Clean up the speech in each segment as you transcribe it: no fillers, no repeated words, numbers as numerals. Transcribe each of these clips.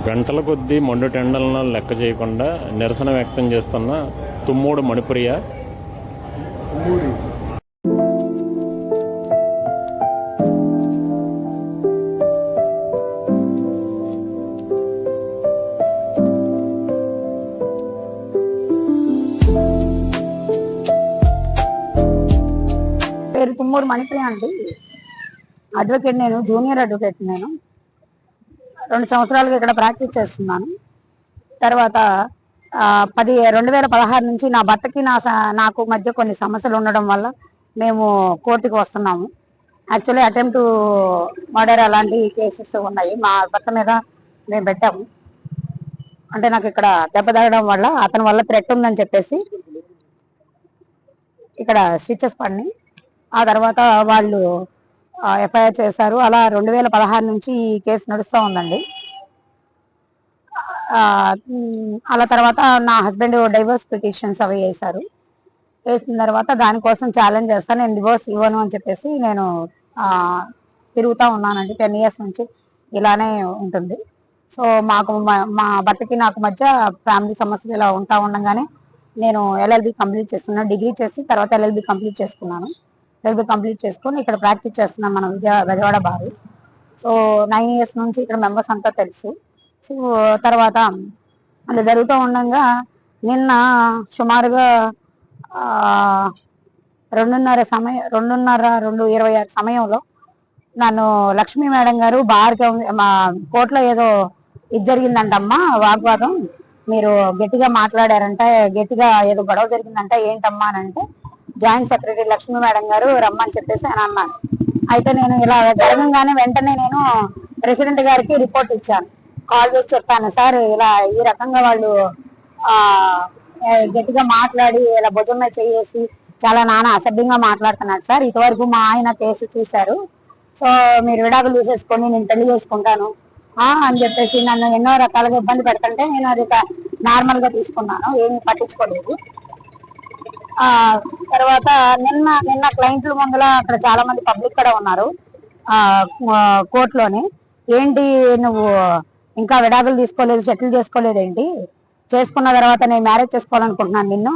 గంటల కొద్దీ మండుటెండలను లెక్క చేయకుండా నిరసన వ్యక్తం చేస్తున్న తుమ్మూడు మణిప్రియ. పేరు తుమ్మూరు మణిప్రియ అండి. అడ్వకేట్, నేను జూనియర్ అడ్వకేట్. నేను 2 సంవత్సరాలుగా ఇక్కడ ప్రాక్టీస్ చేస్తున్నాను. తర్వాత 2016 నుంచి నా భర్తకి నాకు మధ్య కొన్ని సమస్యలు ఉండడం వల్ల మేము కోర్టుకి వస్తున్నాము. యాక్చువల్లీ అటెంప్ట్ మర్డర్ అలాంటి కేసెస్ ఉన్నాయి మా భర్త మీద మేము పెట్టాము. అంటే నాకు ఇక్కడ దెబ్బ తగలడం వల్ల అతని వల్ల థ్రెట్ ఉందని చెప్పేసి ఇక్కడ స్టిచెస్ పడిని. ఆ తర్వాత వాళ్ళు ఎఫ్ఐఆర్ చేశారు. అలా 2016 నుంచి ఈ కేసు నడుస్తూ ఉందండి. అలా తర్వాత నా హస్బెండ్ డైవర్స్ పిటిషన్స్ అవి వేశారు. వేసిన తర్వాత దానికోసం ఛాలెంజ్ చేస్తాను, నేను డివోర్స్ ఇవ్వను అని చెప్పేసి నేను తిరుగుతూ ఉన్నానండి. 10 years నుంచి ఇలానే ఉంటుంది. సో మా భర్తకి నాకు మధ్య ఫ్యామిలీ సమస్యలు ఇలా ఉంటా ఉండగానే నేను LLB కంప్లీట్ చేస్తున్నాను. డిగ్రీ చేసి తర్వాత LLB కంప్లీట్ చేసుకున్నాను. LLB కంప్లీట్ చేసుకొని ఇక్కడ ప్రాక్టీస్ చేస్తున్నాం మనం విజయవాడ బారు. సో 9 years నుంచి ఇక్కడ మెంబర్స్ అంతా తెలుసు. సో తర్వాత అలా జరుగుతూ ఉండగా నిన్న సుమారుగా 2:30-2:26 సమయంలో నన్ను లక్ష్మీ మేడం గారు బార్కి మా కోర్టులో ఏదో ఇది జరిగిందంటమ్మా, వాగ్వాదం, మీరు గట్టిగా మాట్లాడారంట, గట్టిగా ఏదో గొడవ జరిగిందంట, ఏంటమ్మా అని అంటే జాయింట్ సెక్రటరీ లక్ష్మీ మేడం గారు రమ్మని చెప్పేసి అని అన్నాను. అయితే నేను ఇలా జరగంగానే వెంటనే నేను ప్రెసిడెంట్ గారికి రిపోర్ట్ ఇచ్చాను. కాల్ చేసి చెప్పాను, సార్ ఇలా ఈ రకంగా వాళ్ళు గట్టిగా మాట్లాడి ఇలా భుజం మీద చేసి చాలా నానా అసభ్యంగా మాట్లాడుతున్నాడు సార్. ఇంతవరకు మా ఆయన కేసు చూశారు. సో మీరు విడాకులు తీసేసుకొని నేను పెళ్లి చేసుకుంటాను అని చెప్పేసి నన్ను ఎన్నో రకాలుగా ఇబ్బంది పెడుతుంటే నేను అది నార్మల్ గా తీసుకున్నాను, ఏమి పట్టించుకోలేదు. తర్వాత నిన్న క్లయింట్ల ముందర అక్కడ చాలా మంది పబ్లిక్ కూడా ఉన్నారు కోర్టులోని. ఏంటి నువ్వు ఇంకా విడాకులు తీసుకోలేదు, సెటిల్ చేసుకోలేదు ఏంటి, చేసుకున్న తర్వాత నేను మ్యారేజ్ చేసుకోవాలనుకుంటున్నాను నిన్ను,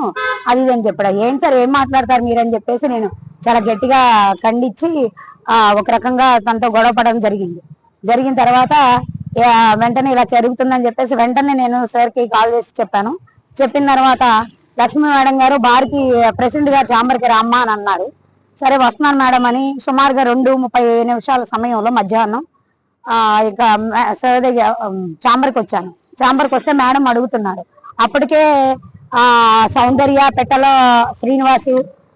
అది ఇది అని చెప్పాడు. ఏంటి సార్ ఏం మాట్లాడతారు మీరని చెప్పేసి నేను చాలా గట్టిగా ఖండించి ఒక రకంగా తనతో గొడవ పడడం జరిగిన తర్వాత వెంటనే ఇలా జరుగుతుందని చెప్పేసి వెంటనే నేను సార్కి కాల్ చేసి చెప్పాను. చెప్పిన తర్వాత లక్ష్మీ మేడం గారు బార్కి ప్రెసిడెంట్ గారు ఛాంబర్కి రామ్మా అని అన్నారు. సరే వస్తున్నాను మేడం అని సుమారుగా 2:30 సమయంలో మధ్యాహ్నం ఇక సార్ దగ్గర ఛాంబర్కి వచ్చాను. ఛాంబర్కి వస్తే మేడం అడుగుతున్నారు. అప్పటికే సౌందర్య, పెట్టల శ్రీనివాసు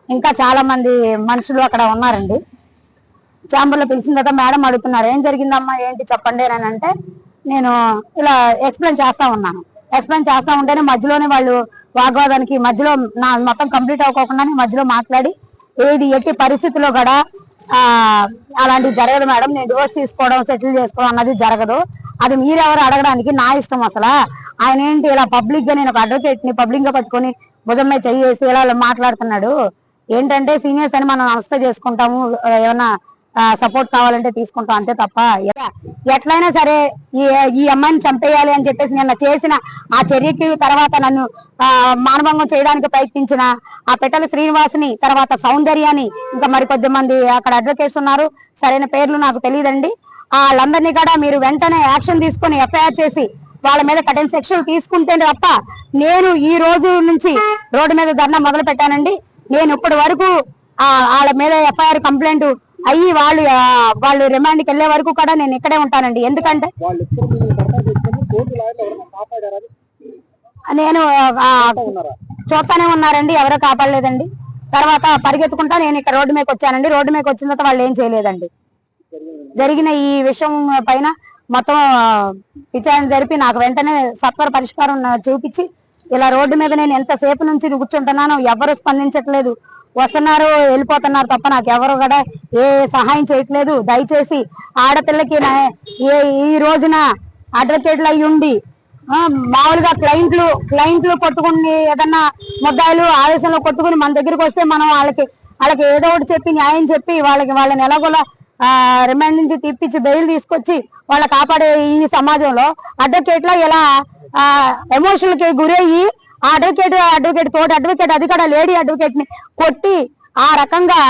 ఇంకా చాలా మంది మనుషులు అక్కడ ఉన్నారండి. ఛాంబర్లో పిలిచిన తర్వాత మేడం అడుగుతున్నారు, ఏం జరిగిందమ్మా ఏంటి చెప్పండి అని అంటే నేను ఇలా ఎక్స్ప్లెయిన్ చేస్తా ఉన్నాను. ఎక్స్ప్లెయిన్ చేస్తా ఉంటేనే మధ్యలోనే వాళ్ళు వాగ్వాదానికి మధ్యలో నా మొత్తం కంప్లీట్ అవ్వకుండానే మధ్యలో మాట్లాడి ఏది ఎట్టి పరిస్థితుల్లో కూడా అలాంటివి జరగదు మేడం, నేను డివోర్స్ తీసుకోవడం సెటిల్ చేసుకోవడం అన్నది జరగదు, అది మీరెవరు అడగడానికి, నా ఇష్టం. అసలు ఆయన ఏంటి ఇలా పబ్లిక్ గా, నేను ఒక అడ్వకేట్ ని పబ్లిక్ గా పట్టుకొని భుజం మీద చెయ్యేసి ఇలా మాట్లాడుతున్నాడు. ఏంటంటే సీనియర్స్ అని మనం నమస్తే చేసుకుంటాము, ఏమన్నా సపోర్ట్ కావాలంటే తీసుకుంటాం, అంతే తప్ప ఎట్లయినా సరే ఈ అమ్మాయిని చంపేయాలి అని చెప్పేసి నిన్న చేసిన ఆ చర్యకి తర్వాత నన్ను మానభంగం చేయడానికి ప్రయత్నించిన ఆ పెట్టల శ్రీనివాసుని, తర్వాత సౌందర్యాని, ఇంకా మరికొద్ది మంది అక్కడ అడ్వకేట్స్ ఉన్నారు, సరైన పేర్లు నాకు తెలియదండి. వాళ్ళందరినీ కూడా మీరు వెంటనే యాక్షన్ తీసుకొని ఎఫ్ఐఆర్ చేసి వాళ్ళ మీద కఠిన శిక్షలు తీసుకుంటే తప్ప నేను ఈ రోజు నుంచి రోడ్డు మీద ధర్నా మొదలు పెట్టానండి. నేను ఇప్పటి వరకు వాళ్ళ మీద ఎఫ్ఐఆర్ కంప్లైంట్ అయ్యి వాళ్ళు రిమాండ్కి వెళ్లే వరకు కూడా నేను ఇక్కడే ఉంటానండి. ఎందుకంటే నేను చూస్తానే ఉన్నారండి, ఎవరో కాపాడలేదండి. తర్వాత పరిగెత్తుకుంటా నేను ఇక్కడ రోడ్డు మీదకి వచ్చానండి. రోడ్డు మీదకి వచ్చిన తర్వాత వాళ్ళు ఏం చేయలేదండి. జరిగిన ఈ విషయం పైన మొత్తం విచారణ జరిపి నాకు వెంటనే సత్వర పరిష్కారం చూపించి ఇలా రోడ్డు మీద నేను ఎంతసేపు నుంచి కూర్చుంటున్నాను, ఎవరు స్పందించట్లేదు, వస్తున్నారు వెళ్ళిపోతున్నారు తప్ప నాకు ఎవరు కూడా ఏ సహాయం చేయట్లేదు. దయచేసి ఆడపిల్లకి ఈ రోజున అడ్వకేట్లు అయ్యి ఉండి మామూలుగా క్లయింట్లు కొట్టుకుని ఏదన్నా ముద్దాయిలు ఆవేశంలో కొట్టుకుని మన దగ్గరికి వస్తే మనం వాళ్ళకి ఏదో ఒకటి చెప్పి న్యాయం చెప్పి వాళ్ళని ఎలాగోలా రిమాండ్ నుంచి తిప్పించి బెయిల్ తీసుకొచ్చి వాళ్ళ కాపాడే ఈ సమాజంలో అడ్వకేట్ల ఇలా ఎమోషనల్ కి గురయ్యి ఆ అడ్వకేట్ తోటి అడ్వకేట్ అది కూడా లేడీ అడ్వకేట్ ని కొట్టి ఆ రకంగా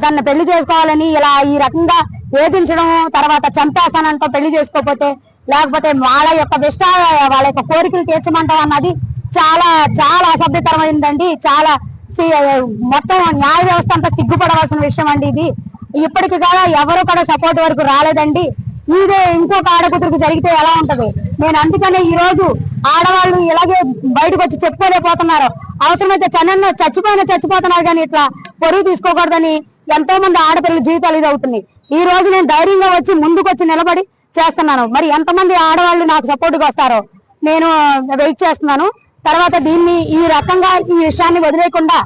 దాన్ని పెళ్లి చేసుకోవాలని ఇలా ఈ రకంగా వేధించడం, తర్వాత చంపేస్తానంటో పెళ్లి చేసుకోకపోతే, లేకపోతే వాళ్ళ యొక్క కోరికలు తీర్చమంటాం అన్నది చాలా చాలా అసభ్యకరమైందండి. చాలా మొత్తం న్యాయ వ్యవస్థ అంతా సిగ్గుపడవలసిన విషయం అండి ఇది. ఇప్పటికి కూడా ఎవరు కూడా సపోర్ట్ వరకు రాలేదండి. ఇదే ఇంకొక ఆడకూతురికి జరిగితే ఎలా ఉంటది? నేను అందుకనే ఈ రోజు ఆడవాళ్ళు ఇలాగే బయటకు వచ్చి చెప్పుకోలేకపోతున్నారు. అవసరమైతే చచ్చిపోతున్నారు కానీ ఇట్లా పొరుగు తీసుకోకూడదని ఎంతో మంది ఆడపిల్లల జీవితాలు ఇది అవుతున్నాయి. ఈ రోజు నేను ధైర్యంగా వచ్చి ముందుకు వచ్చి నిలబడి చేస్తున్నాను. మరి ఎంతమంది ఆడవాళ్ళు నాకు సపోర్ట్గా వస్తారో నేను వెయిట్ చేస్తున్నాను. తర్వాత దీన్ని ఈ రకంగా ఈ విషయాన్ని వదిలేయకుండా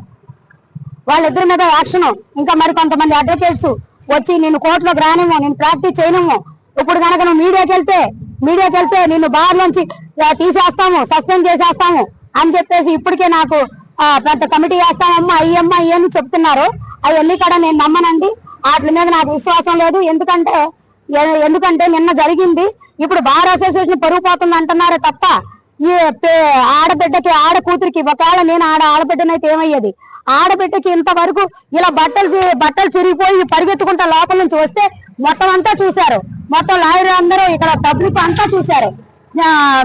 వాళ్ళిద్దరి మీద యాక్షన్, ఇంకా మరి కొంతమంది అడ్వకేట్స్ వచ్చి నేను కోర్టులోకి రానివ్వం, నేను ప్రాక్టీస్ చేయనివ్వం, ఇప్పుడు కనుక నువ్వు మీడియాకి వెళ్తే నిన్ను బార్ నుంచి తీసేస్తాము, సస్పెండ్ చేసేస్తాము అని చెప్పేసి ఇప్పటికే నాకు పెద్ద కమిటీ వేస్తామమ్మా అయ్యమ్మా అయ్యని చెప్తున్నారు. అవన్నీ కూడా నేను నమ్మనండి. వాటి మీద నాకు విశ్వాసం లేదు. ఎందుకంటే నిన్న జరిగింది, ఇప్పుడు బార్ అసోసియేషన్ పరుగుపోతుంది అంటున్నారే తప్ప ఈ ఆడబిడ్డకి ఆడ కూతురికి ఒకవేళ నేను ఆడబిడ్డనైతే ఏమయ్యేది? ఆడబిడ్డకి ఇంతవరకు ఇలా బట్టలు చిరిగిపోయి పరిగెత్తుకుంటా లోపల నుంచి వస్తే మొత్తం అంతా చూశారు, మొత్తం లాయర్ అందరూ ఇక్కడ పబ్లిక్ అంతా చూశారు.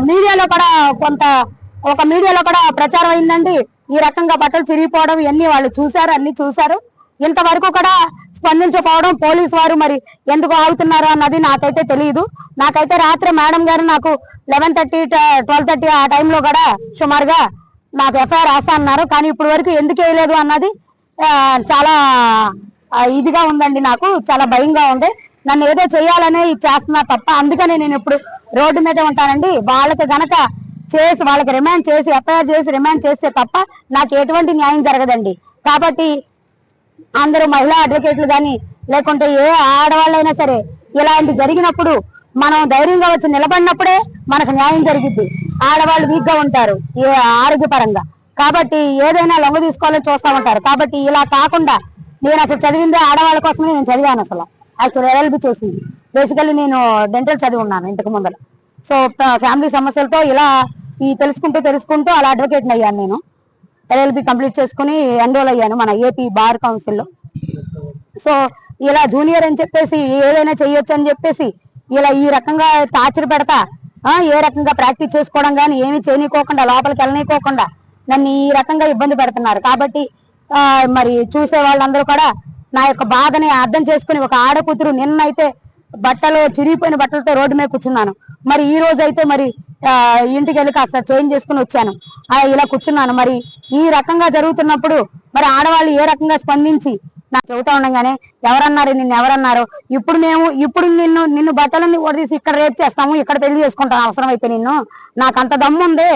మీడియాలో కూడా ఒక మీడియాలో కూడా ప్రచారం అయిందండి. ఈ రకంగా బట్టలు చిరిగిపోవడం ఇవన్నీ వాళ్ళు చూశారు, అన్ని చూశారు. ఇంతవరకు కూడా స్పందించకపోవడం పోలీసు వారు మరి ఎందుకు ఆగుతున్నారు అన్నది నాకైతే తెలియదు. నాకైతే రాత్రి మేడం గారు నాకు 11:30 12:30 ఆ టైంలో కూడా సుమారుగా నాకు ఎఫ్ఐఆర్ రాస్తా అన్నారు. కానీ ఇప్పుడు వరకు ఎందుకు వేయలేదు అన్నది చాలా ఇదిగా ఉందండి. నాకు చాలా భయంగా ఉంది. నన్ను ఏదో చేయాలనే ఇది చేస్తున్నా తప్ప, అందుకనే నేను ఇప్పుడు రోడ్డు మీద ఉంటానండి. వాళ్ళకి గనక వాళ్ళకి రిమాండ్ చేసి ఎఫ్ఐఆర్ చేసి రిమాండ్ చేస్తే తప్ప నాకు ఎటువంటి న్యాయం జరగదండి. కాబట్టి అందరూ మహిళా అడ్వకేట్లు కానీ లేకుంటే ఏ ఆడవాళ్ళైనా సరే ఇలాంటి జరిగినప్పుడు మనం ధైర్యంగా వచ్చి నిలబడినప్పుడే మనకు న్యాయం జరిగిద్ది. ఆడవాళ్ళు వీక్ గా ఉంటారు ఆరోగ్యపరంగా, కాబట్టి ఏదైనా లొంగ తీసుకోవాలని చూస్తూ ఉంటారు. కాబట్టి ఇలా కాకుండా నేను అసలు చదివిందే ఆడవాళ్ళ కోసమే నేను చదివాను. అసలు యాక్చువల్ LLB చేసింది. బేసికల్లీ నేను డెంటల్ చదివి ఉన్నాను ఇంతకు ముందర. సో ఫ్యామిలీ సమస్యలతో ఇలా తెలుసుకుంటూ అలా అడ్వకేట్ని అయ్యాను. నేను LLB కంప్లీట్ చేసుకుని ఎన్రోల్ అయ్యాను మన ఏపీ బార్ కౌన్సిల్లో. సో ఇలా జూనియర్ అని చెప్పేసి ఏదైనా చెయ్యొచ్చు అని చెప్పేసి ఇలా ఈ రకంగా టార్చర్ పెడతా, ఏ రకంగా ప్రాక్టీస్ చేసుకోవడం కానీ ఏమి చేయనీకోకుండా లోపలికి వెళ్ళనీకోకుండా నన్ను ఈ రకంగా ఇబ్బంది పెడుతున్నారు. కాబట్టి మరి చూసే వాళ్ళందరూ కూడా నా యొక్క బాధని అర్థం చేసుకుని, ఒక ఆడకూతురు నిన్నైతే చిరిగిపోయిన బట్టలతో రోడ్డు మీద కూర్చున్నాను, మరి ఈ రోజు అయితే మరి ఇంటికి వెళ్ళి కాస్త చేంజ్ చేసుకుని వచ్చాను, ఇలా కూర్చున్నాను. మరి ఈ రకంగా జరుగుతున్నప్పుడు మరి ఆడవాళ్ళు ఏ రకంగా స్పందించి నాకు చెబుతా ఉండగానే ఎవరన్నారు ఇప్పుడు నిన్ను బట్టలన్నీ ఓడదీసి ఇక్కడ రేప్ చేస్తాము, ఇక్కడ పెళ్లి చేసుకుంటాను, అవసరమైతే నాకు అంత దమ్ము ఉంది,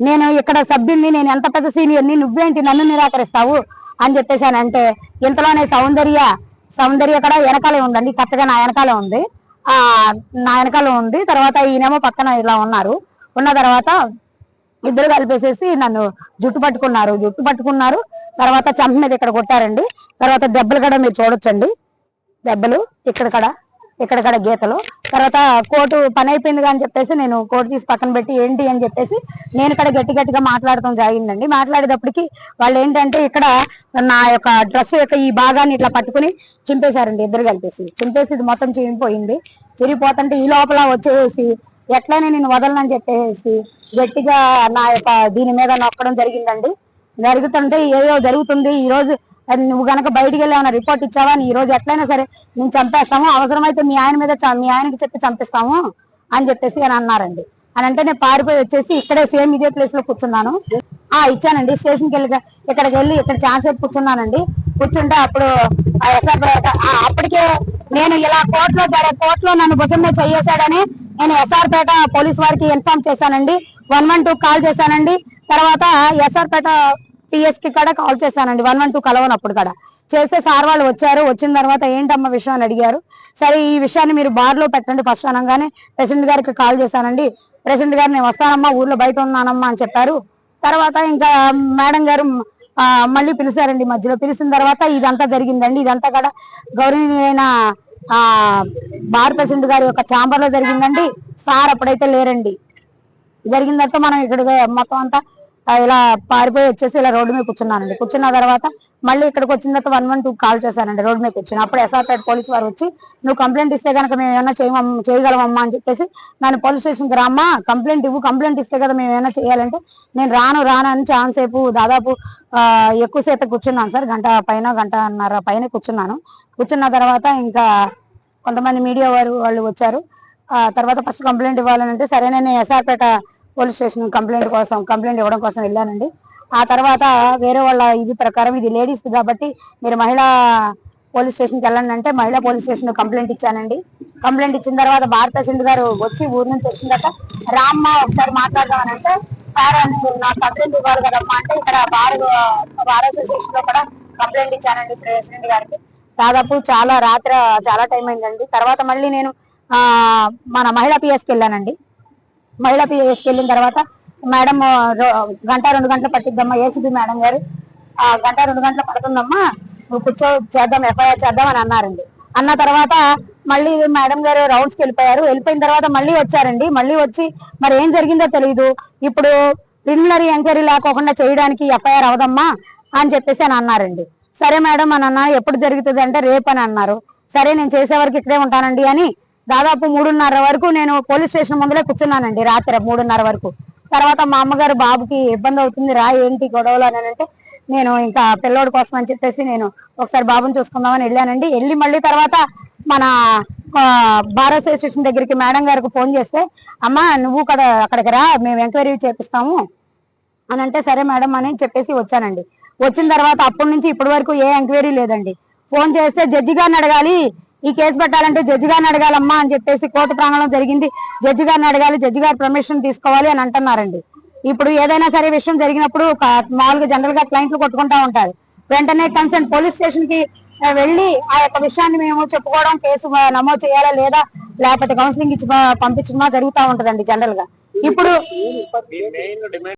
నేను ఇక్కడ సభ్యుడిని, నేను ఎంత పెద్ద సీనియర్ని, నువ్వేంటి నన్ను నిరాకరిస్తావు అని చెప్పేసానంటే ఇంతలోనే సౌందర్య కూడా వెనకాలే ఉందండి, కరెక్ట్గా నా వెనకాలే ఉంది. తర్వాత ఈయనేమో పక్కన ఇలా ఉన్న తర్వాత ఇద్దరు కలిపేసేసి నన్ను జుట్టు పట్టుకున్నారు. తర్వాత చంప మీద ఇక్కడ కొట్టారండి. తర్వాత దెబ్బలు కూడా మీరు చూడొచ్చండి, దెబ్బలు ఇక్కడ గీతలు. తర్వాత కోర్టు పని అయిపోయింది అని చెప్పేసి నేను కోర్టు తీసి పక్కన పెట్టి ఏంటి అని చెప్పేసి నేను ఇక్కడ గట్టిగా మాట్లాడటం జరిగిందండి. మాట్లాడేటప్పటికి వాళ్ళు ఏంటంటే ఇక్కడ నా యొక్క డ్రెస్ యొక్క ఈ భాగాన్ని ఇట్లా పట్టుకుని చింపేశారండి. ఇద్దరు కలిపేసి ఇది మొత్తం చిరిగిపోతుంటే ఈ లోపల వచ్చేసి ఎట్లయినా నేను వదలనని చెప్పేసి గట్టిగా నా యొక్క దీని మీద నొక్కడం జరిగిందండి. జరుగుతుంటే ఏదో జరుగుతుంది, ఈ రోజు నువ్వు గనక బయటికి వెళ్ళి ఏమైనా రిపోర్ట్ ఇచ్చావా, ఈ రోజు ఎట్లయినా సరే నేను చంపేస్తాము, అవసరమైతే మీ ఆయనకి చెప్పి చంపిస్తాము అని చెప్పేసి అని అన్నారండి. అని అంటే నేను పారిపోయి వచ్చేసి ఇక్కడే సేమ్ ఇదే ప్లేస్ లో కూర్చున్నాను. ఇచ్చానండి స్టేషన్కి వెళ్ళి ఇక్కడ ఛాన్స్ కూర్చున్నానండి. కూర్చుంటే అప్పుడు అప్పటికే నేను ఇలా కోర్టులో నన్ను భుజం మీద చేసాడని నేను SR పేట పోలీస్ వారికి ఇన్ఫార్మ్ చేశానండి. 112 కాల్ చేశానండి. తర్వాత SR పేట PS కి కూడా కాల్ చేశానండి. 112 కలవనప్పుడు కూడా చేస్తే సార్ వాళ్ళు వచ్చిన తర్వాత ఏంటమ్మా విషయం అని అడిగారు. సరే ఈ విషయాన్ని మీరు బార్ లో పెట్టండి ఫస్ట్ అనగానే ప్రెసిడెంట్ గారికి కాల్ చేశానండి. ప్రెసిడెంట్ గారు నేను వస్తానమ్మా, ఊర్లో బయట ఉన్నానమ్మా అని చెప్పారు. తర్వాత ఇంకా మేడం గారు మళ్ళీ పిలిచారండి. మధ్యలో పిలిచిన తర్వాత ఇదంతా జరిగిందండి. ఇదంతా కూడా గౌరవనీయులైన బార్ ప్రెసిడెంట్ గారి యొక్క ఛాంబర్ లో జరిగిందండి. సార్ అప్పుడైతే లేరండి. జరిగిన తర్వాత మనం ఇక్కడ మొత్తం అంతా ఇలా పారిపోయి వచ్చేసి ఇలా రోడ్డు మీద కూర్చున్నానండి. కూర్చున్న తర్వాత మళ్ళీ ఇక్కడికి వచ్చిన తర్వాత 112 కాల్ చేశానండి. రోడ్డు మీద కూర్చుని అప్పుడు ఎస్ఆర్పేట పోలీసు వారు వచ్చి నువ్వు కంప్లైంట్ ఇస్తే కనుక మేము ఏమైనా చేయగలమమ్మా అని చెప్పేసి నన్ను పోలీస్ స్టేషన్కి రామ్మా, కంప్లైంట్ ఇవ్వు, కంప్లైంట్ ఇస్తే కదా మేము ఏమైనా చేయాలంటే నేను రాను అని చాలాసేపు దాదాపు ఎక్కువసేపు కూర్చున్నాను సార్. గంటన్నర పైన కూర్చున్నాను. కూర్చున్న తర్వాత ఇంకా కొంతమంది మీడియా వాళ్ళు వచ్చారు. తర్వాత ఫస్ట్ కంప్లైంట్ ఇవ్వాలంటే సరే నేను ఎస్ఆర్పేట పోలీస్ స్టేషన్ కంప్లైంట్ ఇవ్వడం కోసం వెళ్ళానండి. ఆ తర్వాత వేరే వాళ్ళ ఇది ప్రకారం ఇది లేడీస్ కాబట్టి మీరు మహిళా పోలీస్ స్టేషన్కి వెళ్ళండి అంటే మహిళా పోలీస్ స్టేషన్ కంప్లైంట్ ఇచ్చానండి. కంప్లైంట్ ఇచ్చిన తర్వాత బార్ ప్రెసిడెంట్ గారు వచ్చి ఊరి నుంచి వచ్చిన తర్వాత రామ్మ ఒకసారి మాట్లాడదామని అంటే సార్ నాకు కంప్లైంట్ ఇవ్వాలి కదమ్మా అంటే ఇక్కడ బార్ అసోసియేషన్ లో కూడా కంప్లైంట్ ఇచ్చానండి ప్రెసిడెంట్ గారికి. దాదాపు రాత్రి చాలా టైం అయిందండి. తర్వాత మళ్ళీ నేను మన మహిళా పిఎస్కి వెళ్ళానండి. మహిళా పిఎస్కి వెళ్ళిన తర్వాత మేడం 1-2 గంటలు పట్టిద్దమ్మా, ఏసీబీ మేడం గారు 1-2 గంటలు పడుతుందమ్మా, నువ్వు కూర్చో చేద్దాం, ఎఫ్ఐఆర్ చేద్దాం అని అన్నారండి. అన్న తర్వాత మళ్ళీ మేడం గారు రౌండ్స్కి వెళ్ళిపోయారు. వెళ్ళిపోయిన తర్వాత మళ్ళీ వచ్చారండి. మళ్ళీ వచ్చి మరి ఏం జరిగిందో తెలియదు, ఇప్పుడు ప్రిలిమినరీ ఎంక్వైరీ లేకోకుండా చేయడానికి ఎఫ్ఐఆర్ అవదమ్మా అని చెప్పేసి అని అన్నారండి. సరే మేడం అని అన్నా. ఎప్పుడు జరుగుతుంది అంటే రేపు అని అన్నారు. సరే నేను చేసే వరకు ఇక్కడే ఉంటానండి అని దాదాపు 3:30 వరకు నేను పోలీస్ స్టేషన్ ముందులే కూర్చున్నానండి. రాత్రి 3:30 వరకు. తర్వాత మా అమ్మగారు బాబుకి ఇబ్బంది అవుతుంది రా ఏంటి గొడవలు అని అంటే నేను ఇంకా పిల్లోడి కోసం అని చెప్పేసి నేను ఒకసారి బాబుని చూసుకుందామని వెళ్ళానండి. వెళ్ళి మళ్ళీ తర్వాత మన బార్ అసోసియేషన్ దగ్గరికి మేడం గారికి ఫోన్ చేస్తే అమ్మా నువ్వు కదా అక్కడికి రా, మేము ఎంక్వైరీ చేపిస్తాము అని అంటే సరే మేడం అని చెప్పేసి వచ్చానండి. వచ్చిన తర్వాత అప్పటి నుంచి ఇప్పటి వరకు ఏ ఎంక్వైరీ లేదండి. ఫోన్ చేస్తే జడ్జి గారిని అడగాలి, ఈ కేసు పెట్టాలంటే జడ్జి గారిని అడగాలమ్మా అని చెప్పేసి కోర్టు ప్రాంగణం జరిగింది, జడ్జి గారిని అడగాలి, జడ్జి గారి పర్మిషన్ తీసుకోవాలి అని అంటున్నారండి. ఇప్పుడు ఏదైనా సరే విషయం జరిగినప్పుడు మామూలుగా జనరల్ గా క్లయింట్లు కొట్టుకుంటా ఉంటారు. వెంటనే కన్సర్న్ పోలీస్ స్టేషన్ కి వెళ్ళి ఆ యొక్క విషయాన్ని మేము చెప్పుకోవడం, కేసు నమోదు చేయాలా లేదా లేకపోతే కౌన్సిలింగ్ ఇచ్చి పంపించడమా జరుగుతూ ఉంటదండి జనరల్ గా. ఇప్పుడు